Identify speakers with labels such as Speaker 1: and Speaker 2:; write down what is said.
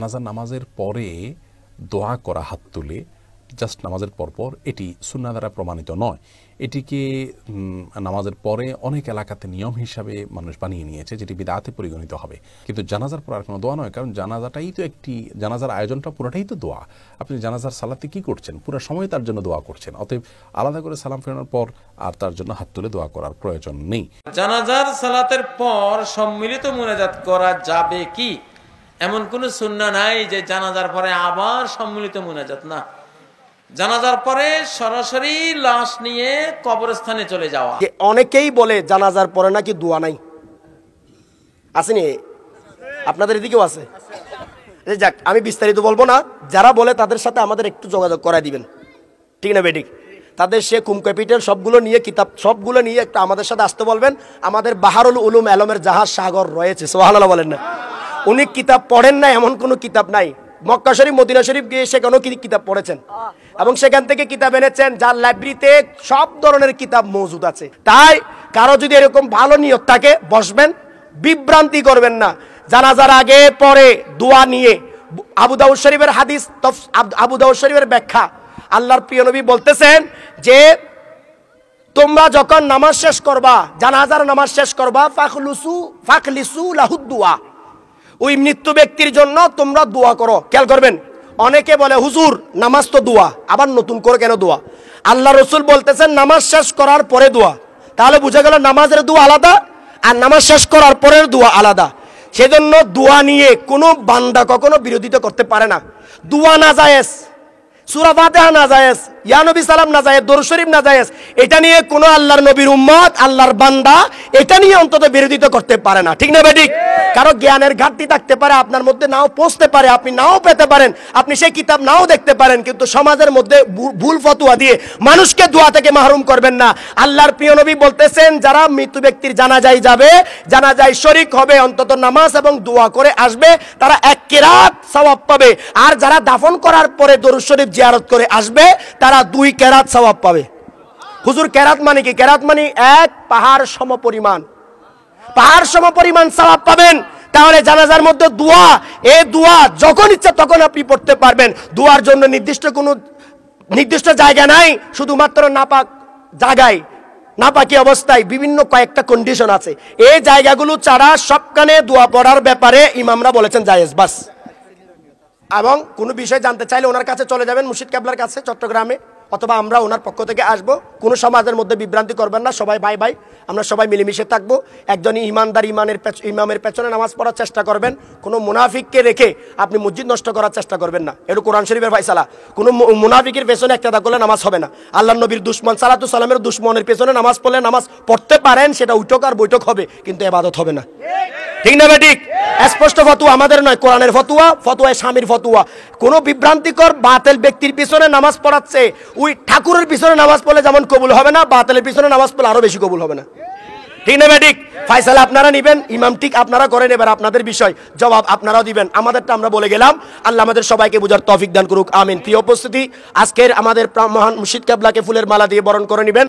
Speaker 1: জানাজা নামাজের পরে দোয়া করা হাত তুলে জাস্ট নামাজের পরপর এটি সুন্নাহ দ্বারা প্রমাণিত নয়। এটিকে নামাজের পরে অনেক এলাকাতে নিয়ম হিসাবে মানুষ বানিয়ে নিয়েছে, যেটি বিদআতে পরিগণিত হবে। কিন্তু জানাজার পর আর কোনো দোয়া নয়, কারণ জানাজাটাই তো জানাজার আয়োজনটা পুরোটাই তো দোয়া। আপনি জানাজার সালাতে কি করছেন? পুরো সময় তার জন্য দোয়া করছেন। অতএব আলাদা করে সালাম ফেরানোর পর আর তার জন্য হাত তুলে দোয়া করার প্রয়োজন নেই।
Speaker 2: জানাজার সালাতের পর সম্মিলিত মুনাজাত করা যাবে কি? এমন কোন সুন্নাহ নাই যে জানাজার পরে আবার সম্মিলিত মুনাজাত। না, জানাজার পরে সরাসরি লাশ নিয়ে কবরস্থানে চলে যাওয়া।
Speaker 3: অনেকেই বলে জানাজার পরে নাকি দোয়া নাই, আসেনি? আপনাদের এদিকেও আছে? যাক, আমি বিস্তারিত বলবো না। যারা বলে তাদের সাথে আমাদের একটু যোগাযোগ করাই দিবেন, ঠিক না বেঠিক? তাদের সে কুম ক্যাপিটাল সবগুলো নিয়ে, কিতাব সবগুলো নিয়ে একটু আমাদের সাথে আসতে বলবেন। আমাদের বাহারুল উলুম আলমের জাহাজ সাগর রয়েছে, সুবহানাল্লাহ বলেন না? উনি কিতাব পড়েন না এমন কোনো কিতাব নাই। মক্কা শরীফ, মদিনা শরীফ গিয়ে সেখানেও কিতাব পড়েছেন এবং সেখান থেকে কিতাব এনেছেন, যার লাইব্রেরিতে সব ধরনের কিতাব মজুদ আছে। তাই কারো যদি এরকম ভালো নিয়ত থাকে, বসবেন, বিভ্রান্তি করবেন না। জানাজার আগে পরে দোয়া নিয়ে আবু দাউদ শরীফের হাদিস, আবু দাউদ শরীফের ব্যাখ্যা, আল্লাহর প্রিয় নবী বলতেছেন যে তোমরা যখন নামাজ শেষ করবা, জানাজার নামাজ শেষ করবা, ফাখলিসু লাহুদ দুয়া, ওই মৃত্যু ব্যক্তির জন্য তোমরা দোয়া করো। খেয়াল করবেন, অনেকে বলে হুজুর নামাজ তো দোয়া, আবার নতুন করে কেন দোয়া? আল্লাহ রসুল বলতেছেন নামাজ শেষ করার পরে দোয়া। তাহলে বুঝা গেল নামাজের দোয়া আলাদা আর নামাজ শেষ করার পরের দোয়া আলাদা। সেজন্য দোয়া নিয়ে কোনো বান্দা কখনো বিরোধিতা করতে পারে না। দোয়া না জায়েজ, সূরা ফাতিহা না জায়েজ, ইয়া নবী সালাম না জায়েজ, দরুদ শরীফ না জায়েজ, এটা নিয়ে কোনো আল্লাহর নবীর উম্মত, আল্লাহর বান্দা এটা নিয়ে অন্তত বিরোধিতা করতে পারে না, ঠিক না বেঠিক? কারো জ্ঞানের ঘাটতি থাকতে পারে, আপনার মধ্যে নাও পৌঁছতে পারে, আপনি নাও পেতে পারেন, আপনি সেই কিতাব নাও দেখতে পারেন, কিন্তু সমাজের মধ্যে ভুল ফতোয়া দিয়ে মানুষকে দোয়া থেকে মাহরুম করবেন না। আল্লাহর প্রিয় নবী বলতেছেন যারা মৃত্যু ব্যক্তির জানাজায় যাবে, জানাজায় শরীক হবে, অন্তত নামাজ এবং দোয়া করে আসবে, তারা 1 কেরাত সওয়াব পাবে। আর যারা দাফন করার পরে দরুদ শরীফ জিয়ারত করে আসবে, তারা 2 কেরাত সওয়াব পাবে। হুজুর কেরাত মানে কি? কেরাত মানে 1 পাহাড় সমপরিমাণ, পাহাড় সমপরিমাণ সওয়াব পাবেন। তাহলে জানাজার মধ্যে দোয়া, এই দোয়া যখন ইচ্ছা তখন আপনি পড়তে পারবেন। দোয়ার জন্য নির্দিষ্ট জায়গা নাই, শুধুমাত্র নাপাক জায়গায়, নাপাকি অবস্থায় বিভিন্ন কয়েকটা কন্ডিশন আছে। এই জায়গাগুলো ছাড়া সবখানে দোয়া পড়ার ব্যাপারে ইমামরা বলেছেন জায়েজ, বাস। এবং কোনো বিষয় জানতে চাইলে ওনার কাছে চলে যাবেন, মুর্শিদ কেবলার কাছে চট্টগ্রামে, অথবা আমরা ওনার পক্ষ থেকে আসবো। কোনো সমাজের মধ্যে বিভ্রান্তি করবেন না, সবাই ভাই ভাই, আমরা সবাই মিলেমিশে থাকবো। একজনই ইমানদার ইমামের পেছনে নামাজ পড়ার চেষ্টা করবেন। কোনো মুনাফিককে রেখে আপনি মসজিদ নষ্ট করার চেষ্টা করবেন না, এটা কোরআন শরীফের ফায়সালা। কোনো মুনাফিকের পেছনে একটা করলে নামাজ হবে না। আল্লাহর নবীর দুশমন সালাতু সালামের দুশমনের পেছনে নামাজ পড়লে নামাজ পড়তে পারেন, সেটা উঠক আর বৈঠক হবে, কিন্তু ইবাদত হবে না, ঠিক না বেঠিক? স্পষ্ট ফতোয়া আমাদের নয়, কোরআনের ফতোয়া, ফতোয়ায় স্বামীর ফতোয়া। কোনো বিভ্রান্তিকর বাতিল ব্যক্তির পিছনে নামাজ পড়াচ্ছে, ওই ঠাকুরের পিছনে নামাজ পড়লে যেমন কবুল হবে না, বাতিলের পিছনে নামাজ পড়লে আরো বেশি কবুল হবে না, ঠিক না বেঠিক? ফায়সালা আপনারা নিবেন, ইমাম ঠিক আপনারা করেন, এবার আপনাদের বিষয়, জবাব আপনারাও দিবেন। আমাদেরটা আমরা বলে গেলাম। আল্লাহ আমাদের সবাইকে বুঝার তৌফিক দান করুক, আমিন। প্রিয় উপস্থিতি, আজকের আমাদের মহান মুর্শিদ কেবলাকে ফুলের মালা দিয়ে বরণ করে নিবেন।